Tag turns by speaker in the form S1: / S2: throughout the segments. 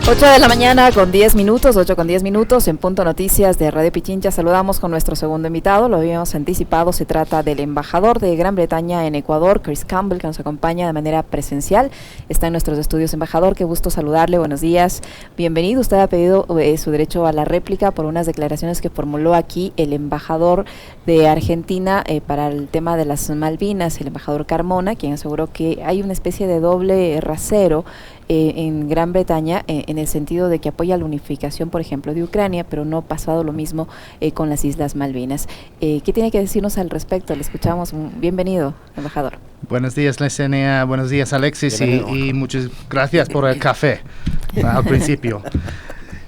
S1: 8 de la mañana con 10 minutos, 8 con 10 minutos, en Punto Noticias de Radio Pichincha. Saludamos con nuestro segundo invitado, lo habíamos anticipado, se trata del embajador de Gran Bretaña en Ecuador, Chris Campbell, que nos acompaña de manera presencial. Está en nuestros estudios. Embajador, qué gusto saludarle, buenos días, bienvenido. Usted ha pedido su derecho a la réplica por unas declaraciones que formuló aquí el embajador de Argentina para el tema de las Malvinas, el embajador Carmona, quien aseguró que hay una especie de doble rasero en Gran Bretaña, en el sentido de que apoya la unificación, por ejemplo, de Ucrania, pero no ha pasado lo mismo con las Islas Malvinas. ¿Qué tiene que decirnos al respecto? Le escuchamos. Bienvenido, embajador.
S2: Buenos días, Lesenia. Buenos días, Alexis. Y muchas gracias por el café al principio.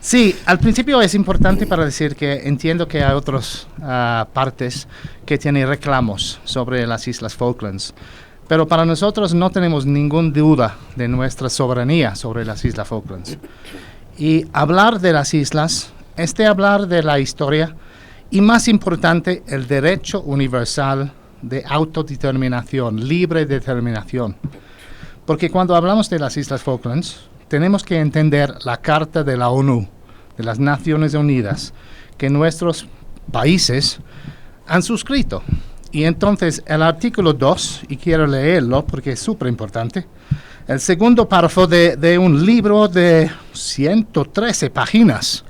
S2: Sí, al principio es importante para decir que entiendo que hay otras partes que tienen reclamos sobre las Islas Falklands. Pero para nosotros no tenemos ninguna duda de nuestra soberanía sobre las Islas Falklands. Y hablar de las islas es de hablar de la historia y, más importante, el derecho universal de autodeterminación, libre determinación. Porque cuando hablamos de las Islas Falklands, tenemos que entender la Carta de la ONU, de las Naciones Unidas, que nuestros países han suscrito. Y entonces el artículo 2, y quiero leerlo porque es súper importante, el segundo párrafo de un libro de 113 páginas.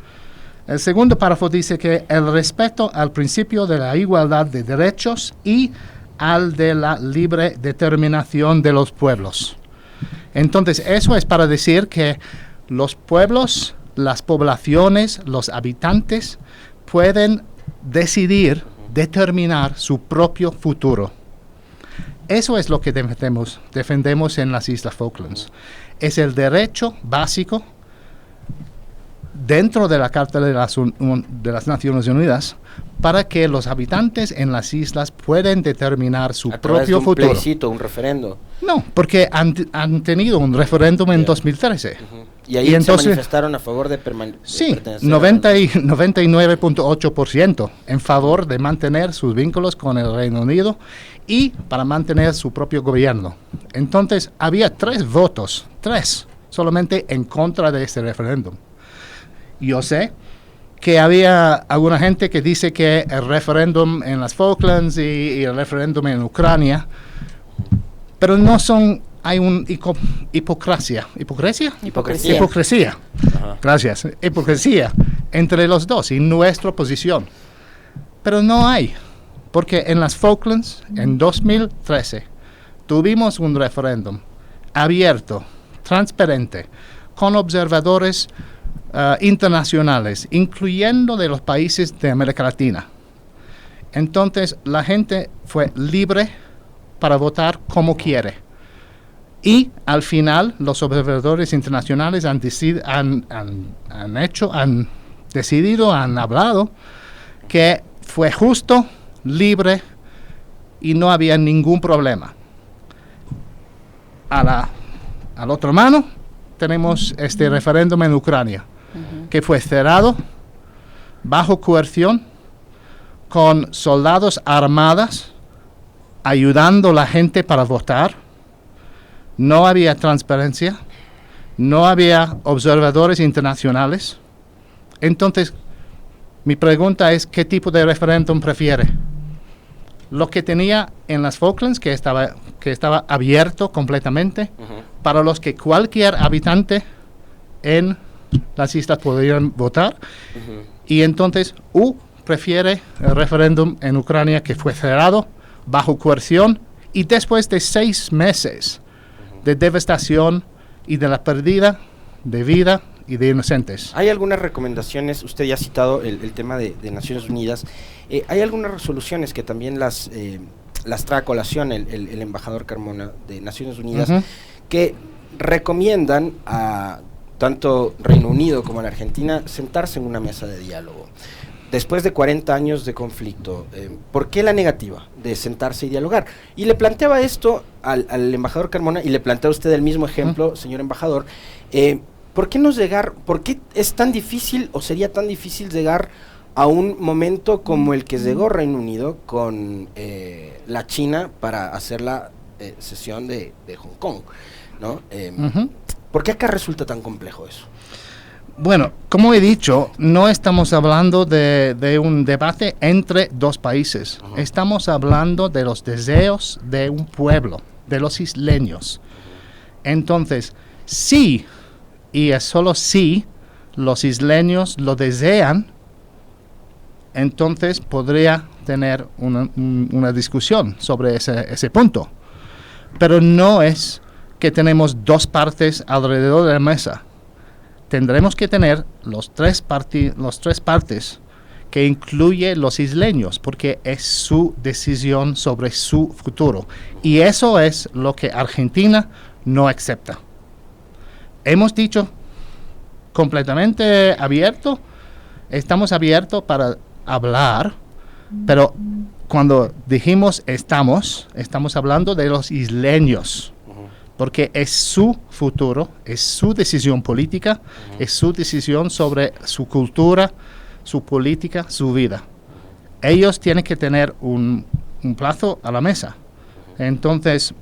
S2: El segundo párrafo dice que el respeto al principio de la igualdad de derechos y al de la libre determinación de los pueblos. Entonces eso es para decir que los pueblos, las poblaciones, los habitantes pueden decidir determinar su propio futuro. Eso es lo que defendemos en las Islas Falklands. Es el derecho básico dentro de la Carta de las Naciones Unidas para que los habitantes en las islas puedan determinar su propio futuro.
S3: ¿Un plebiscito, un referendo?
S2: No, porque han tenido un referéndum en 2013.
S3: Y ahí entonces se manifestaron a favor de pertenecer.
S2: Sí, 99.8% en favor de mantener sus vínculos con el Reino Unido y para mantener su propio gobierno. Entonces, había 3 votos, 3, solamente en contra de este referéndum. Yo sé que había alguna gente que dice que el referéndum en las Falklands y el referéndum en Ucrania, pero no son... Hay una hipocresía. Gracias. Hipocresía entre los dos y nuestra posición. Pero no hay, porque en las Falklands, en 2013, tuvimos un referéndum abierto, transparente, con observadores internacionales, incluyendo de los países de América Latina. Entonces, la gente fue libre para votar como quiere. Y al final los observadores internacionales han hablado que fue justo, libre y no había ningún problema. Al otro mano tenemos este referéndum en Ucrania, que fue cerrado, bajo coerción, con soldados armados ayudando a la gente para votar. No había transparencia, no había observadores internacionales. Entonces, mi pregunta es, ¿qué tipo de referéndum prefiere? Lo que tenía en las Falklands, que estaba abierto completamente, para los que cualquier habitante en las islas podrían votar. Y entonces, prefiere el referéndum en Ucrania, que fue cerrado, bajo coerción, y después de 6 meses de devastación y de la pérdida de vida y de inocentes.
S3: ¿Hay algunas recomendaciones? Usted ya ha citado el tema de Naciones Unidas. ¿Hay algunas resoluciones que también las trae a colación el embajador Carmona de Naciones Unidas, que recomiendan a tanto Reino Unido como a la Argentina sentarse en una mesa de diálogo? Después de 40 años de conflicto, ¿por qué la negativa de sentarse y dialogar? Y le planteaba esto al embajador Carmona, y le plantea a usted el mismo ejemplo, señor embajador. ¿Por qué es tan difícil, o sería tan difícil llegar a un momento como el que llegó Reino Unido con la China para hacer la cesión de Hong Kong, ¿no? ¿Por qué acá resulta tan complejo eso?
S2: Bueno, como he dicho, no estamos hablando de un debate entre dos países. Estamos hablando de los deseos de un pueblo, de los isleños. Entonces, sí, y es solo si los isleños lo desean, entonces podría tener una discusión sobre ese punto. Pero no es que tenemos dos partes alrededor de la mesa. Tendremos que tener los tres partes que incluye los isleños, porque es su decisión sobre su futuro. Y eso es lo que Argentina no acepta. Hemos dicho completamente abierto, estamos abiertos para hablar, pero cuando dijimos estamos hablando de los isleños. Porque es su futuro, es su decisión política, es su decisión sobre su cultura, su política, su vida. Ellos tienen que tener un plazo a la mesa. Entonces...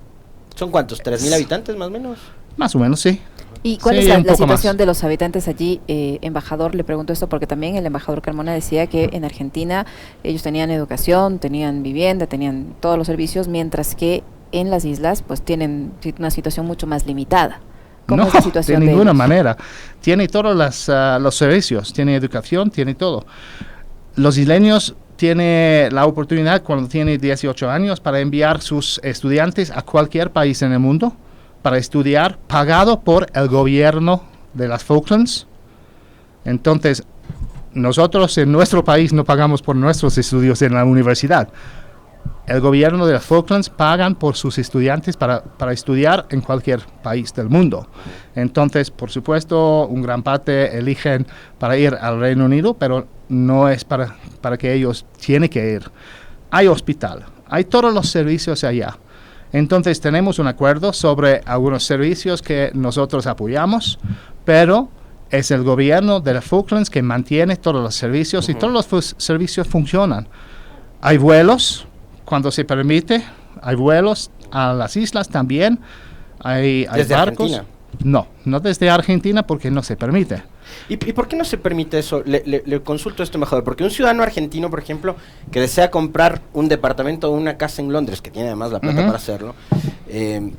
S3: ¿Son cuántos? ¿3.000 habitantes más o menos?
S2: Más o menos, sí.
S1: ¿Y cuál es la situación de los habitantes allí? Embajador, le pregunto esto porque también el embajador Carmona decía que en Argentina ellos tenían educación, tenían vivienda, tenían todos los servicios, mientras que en las islas pues tienen una situación mucho más limitada. ¿Cómo es la situación
S2: de ninguna manera. Tiene todos los servicios, tiene educación, tiene todo. Los isleños tienen la oportunidad cuando tienen 18 años para enviar sus estudiantes a cualquier país en el mundo para estudiar, pagado por el gobierno de las Falklands. Entonces, nosotros en nuestro país no pagamos por nuestros estudios en la universidad. El gobierno de las Falklands pagan por sus estudiantes para estudiar en cualquier país del mundo. Entonces, por supuesto, un gran parte eligen para ir al Reino Unido, pero no es para que ellos tienen que ir. Hay hospital, hay todos los servicios allá. Entonces, tenemos un acuerdo sobre algunos servicios que nosotros apoyamos, pero es el gobierno de las Falklands que mantiene todos los servicios y todos los servicios funcionan. Hay vuelos cuando se permite, hay vuelos a las islas también, hay
S3: ¿Desde
S2: barcos.
S3: Argentina?
S2: No desde Argentina porque no se permite.
S3: ¿Y por qué no se permite eso? Le consulto esto, embajador, porque un ciudadano argentino, por ejemplo, que desea comprar un departamento o una casa en Londres, que tiene además la plata para hacerlo,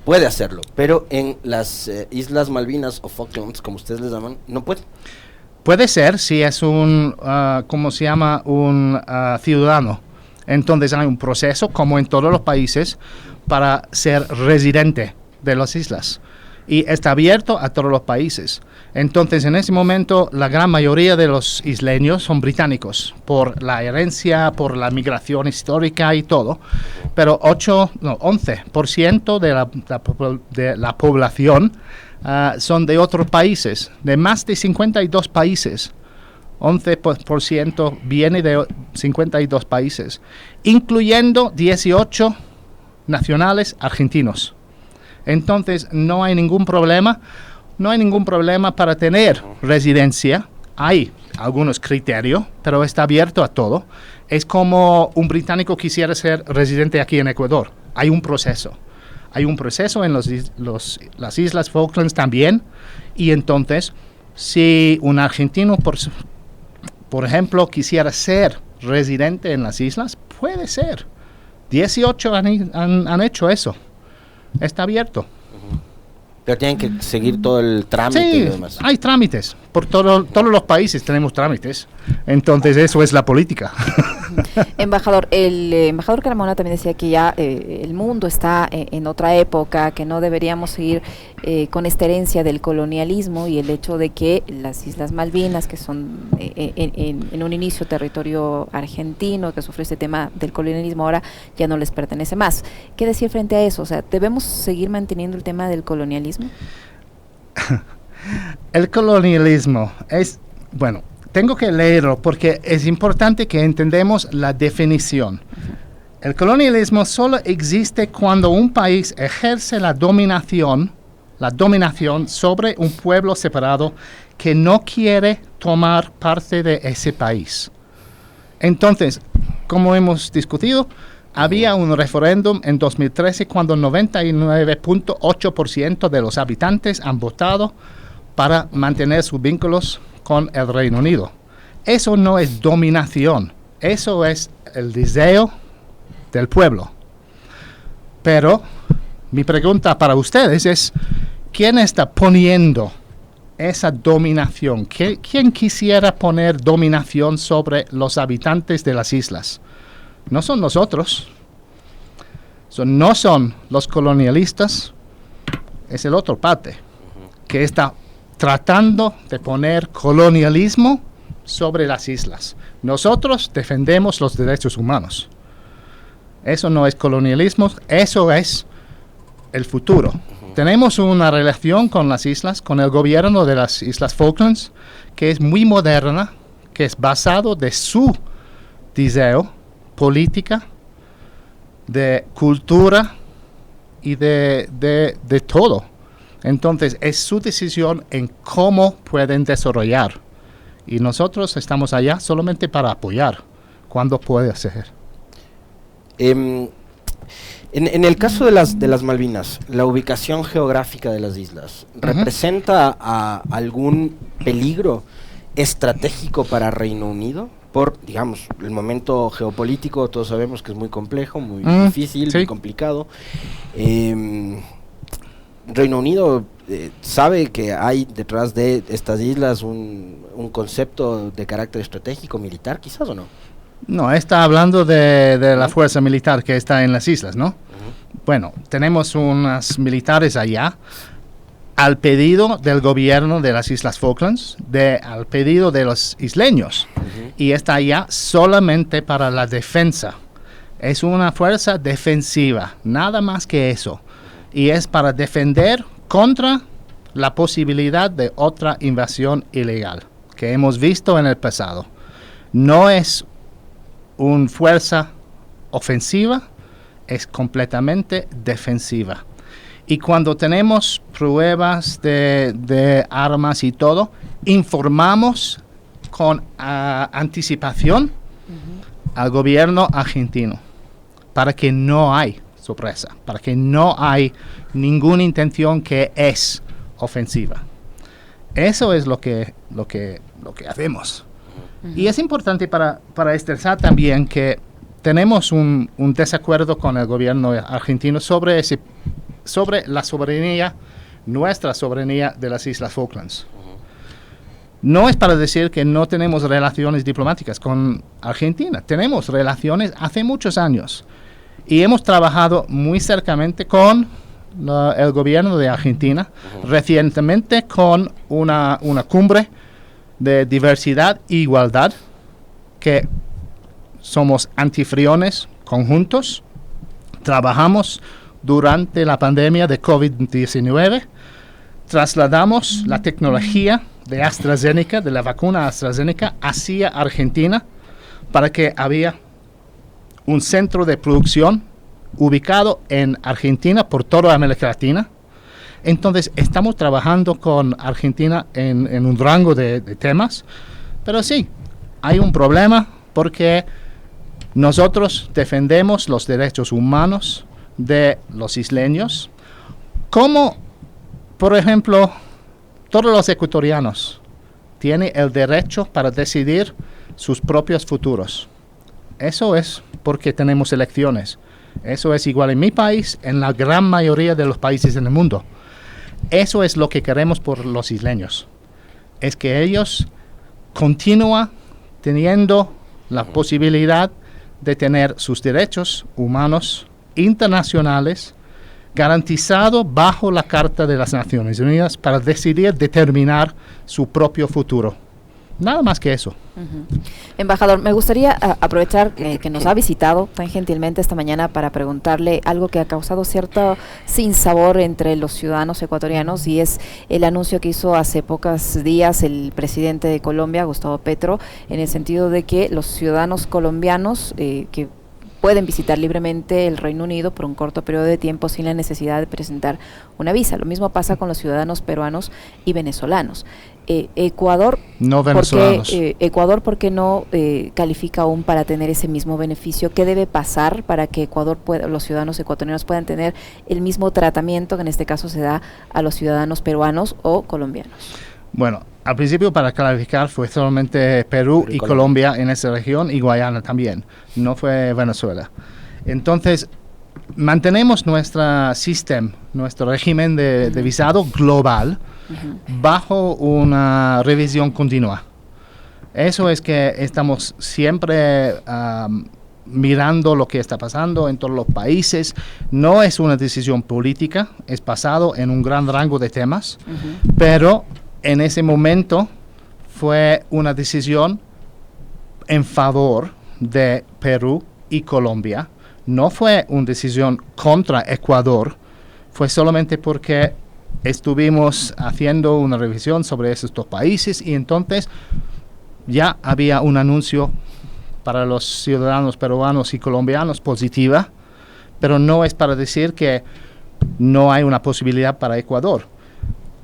S3: puede hacerlo, pero en las Islas Malvinas o Falklands, como ustedes les llaman, no puede.
S2: Puede ser si es un, ¿cómo se llama? Un ciudadano. Entonces hay un proceso, como en todos los países, para ser residente de las islas. Y está abierto a todos los países. Entonces, en ese momento, la gran mayoría de los isleños son británicos, por la herencia, por la migración histórica y todo. Pero 11% de la población son de otros países, de más de 52 países. 11% viene de 52 países, incluyendo 18 nacionales argentinos. Entonces, no hay ningún problema para tener residencia. Hay algunos criterios, pero está abierto a todo. Es como un británico quisiera ser residente aquí en Ecuador. Hay un proceso. Hay un proceso en las Islas Falklands también. Y entonces, si un argentino, por ejemplo, quisiera ser residente en las islas, puede ser. 18 han hecho eso. Está abierto.
S3: Pero tienen que seguir todo el trámite y demás.
S2: Hay trámites. Por todos los países tenemos trámites. Entonces, eso es la política.
S1: Embajador, el embajador Carmona también decía que ya el mundo está en otra época, que no deberíamos seguir con esta herencia del colonialismo y el hecho de que las Islas Malvinas, que son en un inicio territorio argentino, que sufrió este tema del colonialismo, ahora ya no les pertenece más. ¿Qué decir frente a eso? O sea, ¿debemos seguir manteniendo el tema del colonialismo?
S2: El colonialismo es, bueno, tengo que leerlo porque es importante que entendamos la definición. El colonialismo solo existe cuando un país ejerce la dominación sobre un pueblo separado que no quiere tomar parte de ese país. Entonces, como hemos discutido, había un referéndum en 2013 cuando 99.8% de los habitantes han votado para mantener sus vínculos con el Reino Unido. Eso no es dominación, eso es el deseo del pueblo. Pero mi pregunta para ustedes es, ¿quién está poniendo esa dominación? ¿Quién quisiera poner dominación sobre los habitantes de las islas? No son nosotros, no son los colonialistas, es el otro parte que está tratando de poner colonialismo sobre las islas. Nosotros defendemos los derechos humanos. Eso no es colonialismo, eso es el futuro. Tenemos una relación con las islas, con el gobierno de las Islas Falklands, que es muy moderna, que es basado de su deseo, política, de cultura y de todo. Entonces, es su decisión en cómo pueden desarrollar. Y nosotros estamos allá solamente para apoyar cuando puede ser.
S3: En el caso de las Malvinas, la ubicación geográfica de las islas, ¿representa algún peligro estratégico para Reino Unido? Por, digamos, el momento geopolítico, todos sabemos que es muy complejo, muy difícil, muy complicado. Reino Unido sabe que hay detrás de estas islas un concepto de carácter estratégico militar, quizás, ¿o no?
S2: No, está hablando de la fuerza militar que está en las islas, ¿no? Bueno, tenemos unas militares allá al pedido del gobierno de las Islas Falklands, al pedido de los isleños, y está allá solamente para la defensa. Es una fuerza defensiva, nada más que eso, y es para defender contra la posibilidad de otra invasión ilegal que hemos visto en el pasado. No es una fuerza ofensiva, es completamente defensiva. Y cuando tenemos pruebas de armas y todo, informamos con anticipación al gobierno argentino para que no hay sorpresa, para que no hay ninguna intención que es ofensiva. Eso es lo que hacemos. Y es importante para expresar también que tenemos un desacuerdo con el gobierno argentino sobre la soberanía, nuestra soberanía de las Islas Falklands. No es para decir que no tenemos relaciones diplomáticas con Argentina. Tenemos relaciones hace muchos años y hemos trabajado muy cercanamente con el gobierno de Argentina, recientemente con una cumbre de diversidad e igualdad, que somos anfitriones conjuntos. Trabajamos durante la pandemia de COVID-19, trasladamos la tecnología de AstraZeneca, de la vacuna AstraZeneca, hacia Argentina, para que había un centro de producción ubicado en Argentina por toda América Latina. Entonces, estamos trabajando con Argentina en un rango de temas, pero sí, hay un problema porque nosotros defendemos los derechos humanos de los isleños, como, por ejemplo, todos los ecuatorianos tienen el derecho para decidir sus propios futuros. Eso es porque tenemos elecciones. Eso es igual en mi país, en la gran mayoría de los países en el mundo. Eso es lo que queremos por los isleños. Es que ellos continúen teniendo la posibilidad de tener sus derechos humanos internacionales garantizados bajo la Carta de las Naciones Unidas para decidir determinar su propio futuro. Nada más que eso.
S1: Embajador, me gustaría aprovechar que nos ha visitado tan gentilmente esta mañana para preguntarle algo que ha causado cierto sinsabor entre los ciudadanos ecuatorianos, y es el anuncio que hizo hace pocos días el presidente de Colombia, Gustavo Petro, en el sentido de que los ciudadanos colombianos que pueden visitar libremente el Reino Unido por un corto periodo de tiempo sin la necesidad de presentar una visa. Lo mismo pasa con los ciudadanos peruanos y venezolanos. Ecuador,
S2: no venezolanos.
S1: Ecuador, ¿por qué no califica aún para tener ese mismo beneficio? ¿Qué debe pasar para que los ciudadanos ecuatorianos puedan tener el mismo tratamiento que en este caso se da a los ciudadanos peruanos o colombianos?
S2: Bueno, al principio para clarificar fue solamente Perú y Colombia en esa región y Guayana también, no fue Venezuela. Entonces, mantenemos nuestro sistema, nuestro régimen de visado global bajo una revisión continua. Eso es que estamos siempre mirando lo que está pasando en todos los países. No es una decisión política, es basado en un gran rango de temas, pero en ese momento fue una decisión en favor de Perú y Colombia. No fue una decisión contra Ecuador, fue solamente porque estuvimos haciendo una revisión sobre esos dos países y entonces ya había un anuncio para los ciudadanos peruanos y colombianos positiva, pero no es para decir que no hay una posibilidad para Ecuador.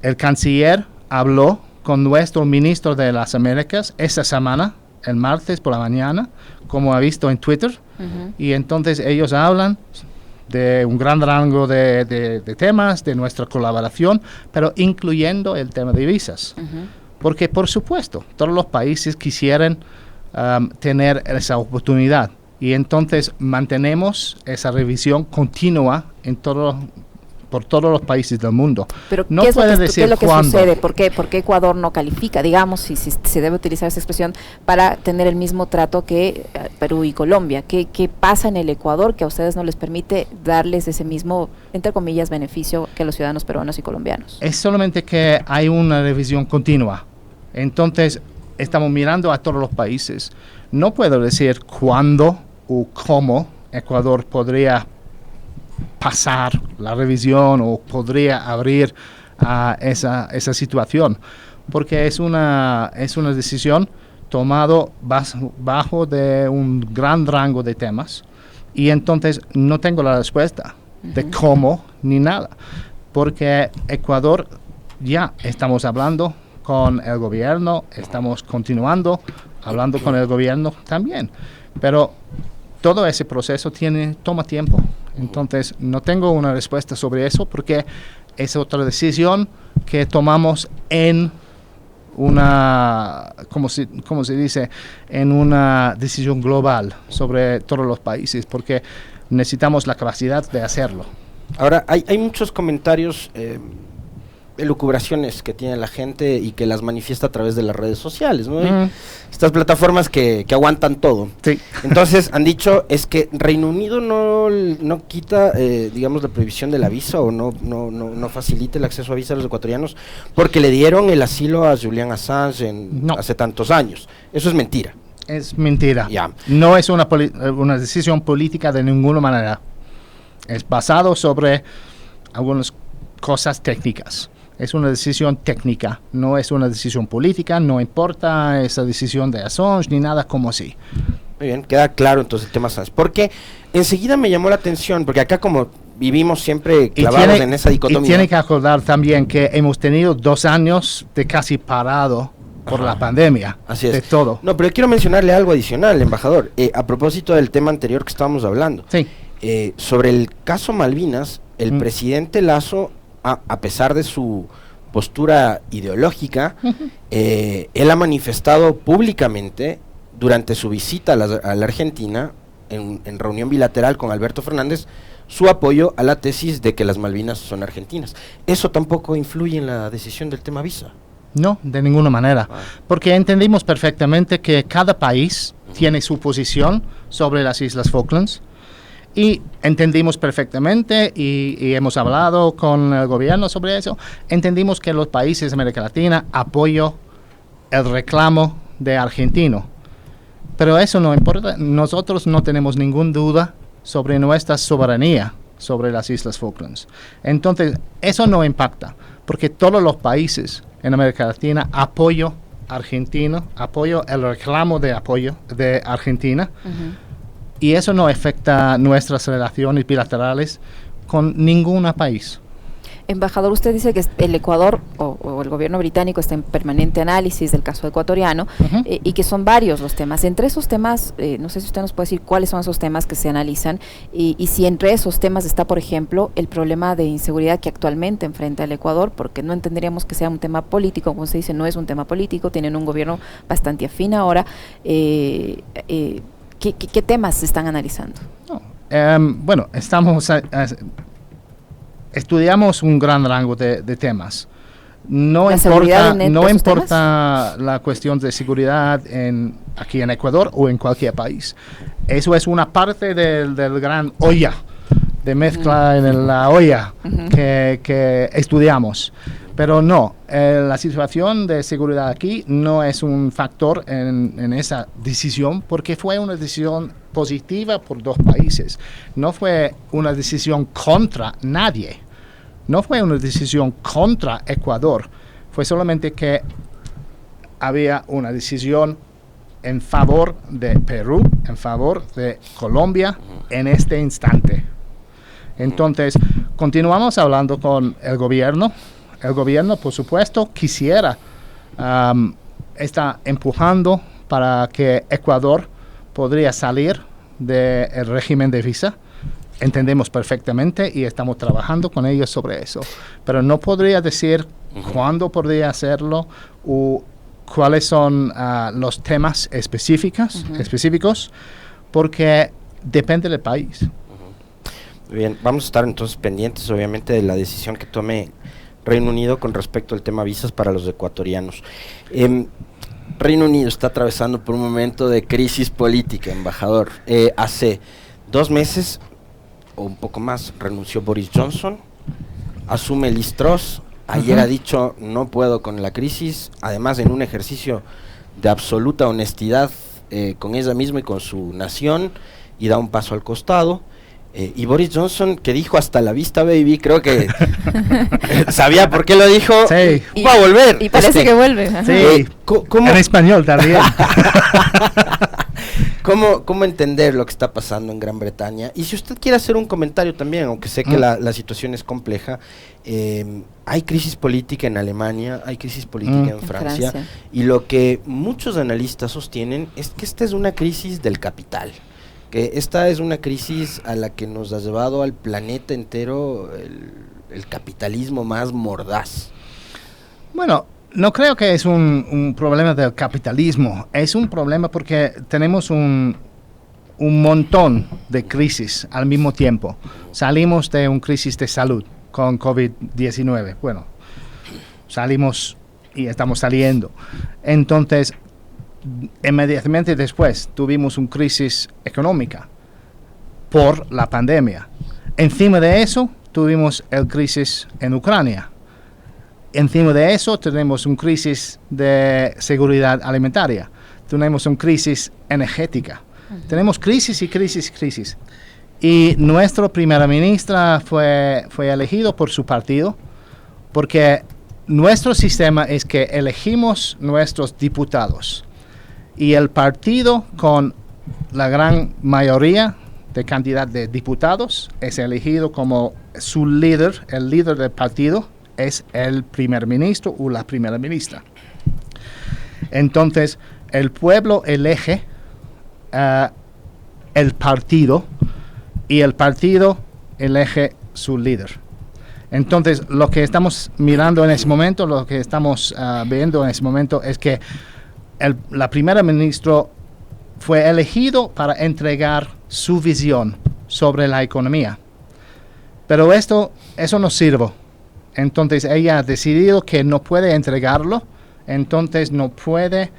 S2: El canciller habló con nuestro ministro de las Américas esta semana, el martes por la mañana, como ha visto en Twitter, y entonces ellos hablan de un gran rango de temas, de nuestra colaboración, pero incluyendo el tema de visas. Porque, por supuesto, todos los países quisieran tener esa oportunidad. Y entonces mantenemos esa revisión continua por todos los países del mundo.
S1: Pero
S2: no
S1: ¿qué es
S2: puede
S1: lo que,
S2: decir
S1: ¿qué es lo que
S2: cuándo.
S1: sucede? ¿Por qué Ecuador no califica, digamos, si se debe utilizar esa expresión, para tener el mismo trato que Perú y Colombia? ¿Qué pasa en el Ecuador que a ustedes no les permite darles ese mismo, entre comillas, beneficio que los ciudadanos peruanos y colombianos?
S2: Es solamente que hay una revisión continua. Entonces, estamos mirando a todos los países. No puedo decir cuándo o cómo Ecuador podría pasar la revisión o podría abrir esa situación, porque es una decisión tomada bajo de un gran rango de temas y entonces no tengo la respuesta de cómo ni nada, porque Ecuador ya estamos hablando con el gobierno, estamos continuando hablando con el gobierno también, pero todo ese proceso toma tiempo. Entonces, no tengo una respuesta sobre eso porque es otra decisión que tomamos en una, ¿cómo se dice? En una decisión global sobre todos los países, porque necesitamos la capacidad de hacerlo.
S3: Ahora, hay muchos comentarios, elucubraciones que tiene la gente y que las manifiesta a través de las redes sociales, ¿no? Estas plataformas que aguantan todo.
S2: Sí.
S3: Entonces han dicho es que Reino Unido no quita, digamos, la prohibición de la visa o no facilita el acceso a visa a los ecuatorianos porque le dieron el asilo a Julian Assange hace tantos años. Eso es mentira.
S2: Es mentira.
S3: Ya.
S2: No es una decisión política de ninguna manera. Es basado sobre algunas cosas técnicas. Es una decisión técnica, no es una decisión política, no importa esa decisión de Assange ni nada como así.
S3: Muy bien, queda claro entonces el tema Assange. Porque enseguida me llamó la atención, porque acá como vivimos siempre clavados en esa dicotomía.
S2: Y tiene que acordar también que hemos tenido 2 años de casi parado por la pandemia.
S3: Así es.
S2: De todo.
S3: No, pero quiero mencionarle algo adicional, embajador, a propósito del tema anterior que estábamos hablando.
S2: Sí.
S3: Sobre el caso Malvinas, el presidente Lasso, a pesar de su postura ideológica, él ha manifestado públicamente durante su visita a la Argentina, en reunión bilateral con Alberto Fernández, su apoyo a la tesis de que las Malvinas son argentinas. ¿Eso tampoco influye en la decisión del tema visa?
S2: No, de ninguna manera, porque entendimos perfectamente que cada país tiene su posición sobre las Islas Falklands. Y entendimos perfectamente y hemos hablado con el gobierno sobre eso. Entendimos que los países de América Latina apoyan el reclamo de argentino. Pero eso no importa. Nosotros no tenemos ninguna duda sobre nuestra soberanía sobre las Islas Falklands. Entonces, eso no impacta, porque todos los países en América Latina apoyan el reclamo de apoyo de Argentina. y eso no afecta nuestras relaciones bilaterales con ningún país.
S1: Embajador, usted dice que el Ecuador o el gobierno británico está en permanente análisis del caso ecuatoriano y que son varios los temas. Entre esos temas, no sé si usted nos puede decir cuáles son esos temas que se analizan y si entre esos temas está, por ejemplo, el problema de inseguridad que actualmente enfrenta el Ecuador, porque no entenderíamos que sea un tema político, como se dice, no es un tema político, tienen un gobierno bastante afín ahora. ¿Qué temas se están analizando?
S2: No. Bueno, estudiamos un gran rango de temas. No importa la cuestión de seguridad aquí en Ecuador o en cualquier país. Eso es una parte del gran olla, de mezcla en la olla que estudiamos. Pero no, la situación de seguridad aquí no es un factor en esa decisión, porque fue una decisión positiva por dos países. No fue una decisión contra nadie. No fue una decisión contra Ecuador. Fue solamente que había una decisión en favor de Perú, en favor de Colombia en este instante. Entonces, continuamos hablando con el gobierno. El gobierno, por supuesto, está empujando para que Ecuador podría salir del régimen de visa. Entendemos perfectamente y estamos trabajando con ellos sobre eso. Pero no podría decir cuándo podría hacerlo o cuáles son los temas específicos, porque depende del país.
S3: Bien, vamos a estar entonces pendientes, obviamente, de la decisión que tome Reino Unido con respecto al tema visas para los ecuatorianos. Reino Unido está atravesando por un momento de crisis política, embajador. Hace 2 meses o un poco más renunció Boris Johnson, asume Liz Truss. Ayer ha dicho no puedo con la crisis, además en un ejercicio de absoluta honestidad con ella misma y con su nación, y da un paso al costado. Y Boris Johnson, que dijo hasta la vista baby, creo que sabía por qué lo dijo,
S2: sí.
S3: Va a volver.
S1: Y parece que vuelve.
S2: Sí, en español también.
S3: ¿Cómo entender lo que está pasando en Gran Bretaña? Y si usted quiere hacer un comentario también, aunque sé que la situación es compleja, hay crisis política en Alemania, hay crisis política en Francia, y lo que muchos analistas sostienen es que esta es una crisis del capital, que esta es una crisis a la que nos ha llevado al planeta entero el capitalismo más mordaz.
S2: Bueno, no creo que es un problema del capitalismo, es un problema porque tenemos un montón de crisis al mismo tiempo. Salimos de una crisis de salud con COVID-19, bueno, salimos y estamos saliendo. Entonces, inmediatamente después tuvimos una crisis económica por la pandemia. Encima de eso, tuvimos la crisis en Ucrania. Encima de eso, tenemos una crisis de seguridad alimentaria. Tenemos una crisis energética. Tenemos crisis y crisis y crisis. Y nuestra primera ministra fue elegido por su partido, porque nuestro sistema es que elegimos nuestros diputados. Y el partido con la gran mayoría de cantidad de diputados es elegido como su líder, el líder del partido es el primer ministro o la primera ministra. Entonces, el pueblo elige el partido y el partido elige su líder. Entonces, lo que estamos mirando en ese momento, lo que estamos viendo en ese momento es que la primera ministra fue elegido para entregar su visión sobre la economía. Pero eso no sirve. Entonces ella ha decidido que no puede entregarlo, entonces no puede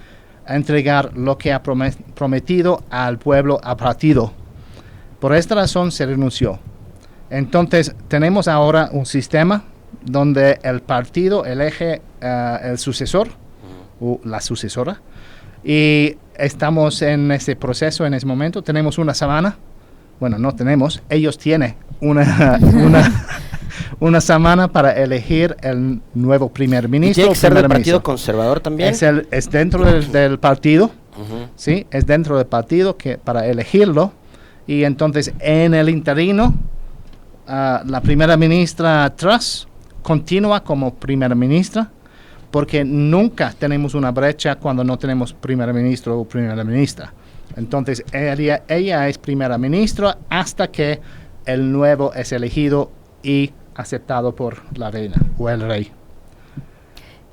S2: entregar lo que ha prometido al pueblo a partido. Por esta razón se renunció. Entonces tenemos ahora un sistema donde el partido elige el sucesor o la sucesora, y estamos en ese proceso en ese momento. Tenemos una semana, bueno, no tenemos, ellos tienen una semana para elegir el nuevo primer ministro.
S3: ¿Y tiene que ser del Partido Conservador también?
S2: Es dentro del partido, ¿sí? Es dentro del partido que para elegirlo. Y entonces, en el interino, la primera ministra Truss continúa como primera ministra, porque nunca tenemos una brecha cuando no tenemos primer ministro o primera ministra. Entonces, ella es primera ministra hasta que el nuevo es elegido y aceptado por la reina o el rey.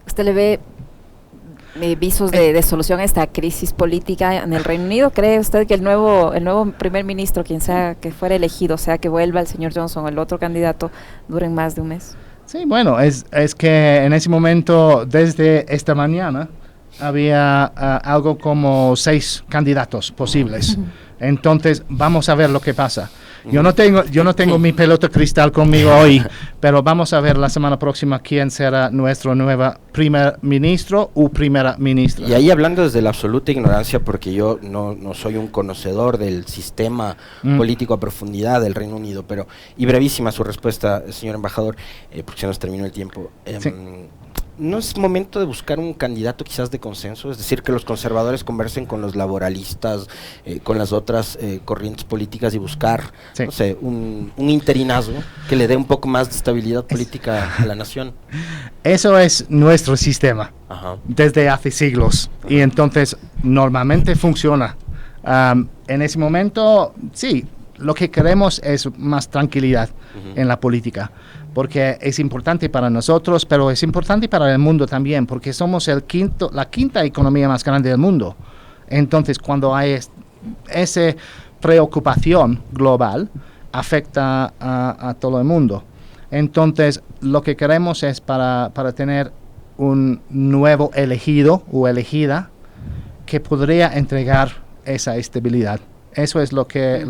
S1: ¿Usted le ve visos de solución a esta crisis política en el Reino Unido? ¿Cree usted que el nuevo primer ministro, quien sea que fuera elegido, sea que vuelva el señor Johnson o el otro candidato, duren más de un mes?
S2: Sí, bueno, es que en ese momento, desde esta mañana, había algo como 6 candidatos posibles. Entonces, vamos a ver lo que pasa. Yo no tengo mi pelota cristal conmigo hoy, pero vamos a ver la semana próxima quién será nuestro nuevo primer ministro o primera ministra.
S3: Y ahí hablando desde la absoluta ignorancia, porque yo no soy un conocedor del sistema político a profundidad del Reino Unido, pero, y brevísima su respuesta, señor embajador, porque se nos terminó el tiempo. Sí. ¿No es momento de buscar un candidato quizás de consenso? Es decir, que los conservadores conversen con los laboralistas, con las otras corrientes políticas y buscar, sí, no sé, un interinazgo que le dé un poco más de estabilidad política a la nación.
S2: Eso es nuestro sistema. Ajá. Desde hace siglos. Ajá. Y entonces normalmente funciona. En ese momento, sí, lo que queremos es más tranquilidad en la política, porque es importante para nosotros, pero es importante para el mundo también, porque somos la quinta economía más grande del mundo. Entonces, cuando hay esa preocupación global, afecta a todo el mundo. Entonces, lo que queremos es para tener un nuevo elegido o elegida que podría entregar esa estabilidad. Eso es lo que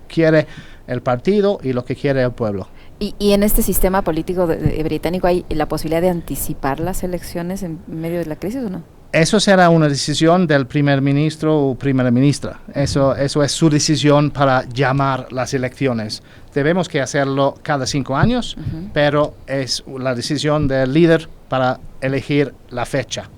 S2: quiere el partido y lo que quiere el pueblo.
S1: ¿Y en este sistema político británico hay la posibilidad de anticipar las elecciones en medio de la crisis o no?
S2: Eso será una decisión del primer ministro o primera ministra. Eso es su decisión para llamar las elecciones. Debemos que hacerlo cada 5 años, pero es la decisión del líder para elegir la fecha.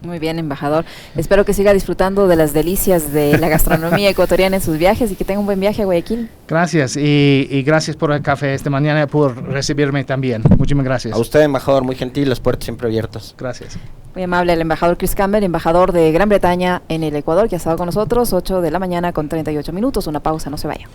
S1: Muy bien, embajador. Espero que siga disfrutando de las delicias de la gastronomía ecuatoriana en sus viajes y que tenga un buen viaje a Guayaquil.
S2: Gracias y gracias por el café esta mañana, por recibirme también. Muchísimas gracias.
S3: A usted, embajador, muy gentil, las puertas siempre abiertas.
S2: Gracias.
S1: Muy amable el embajador Chris Campbell, embajador de Gran Bretaña en el Ecuador, que ha estado con nosotros, 8 de la mañana con 38 minutos. Una pausa, no se vaya.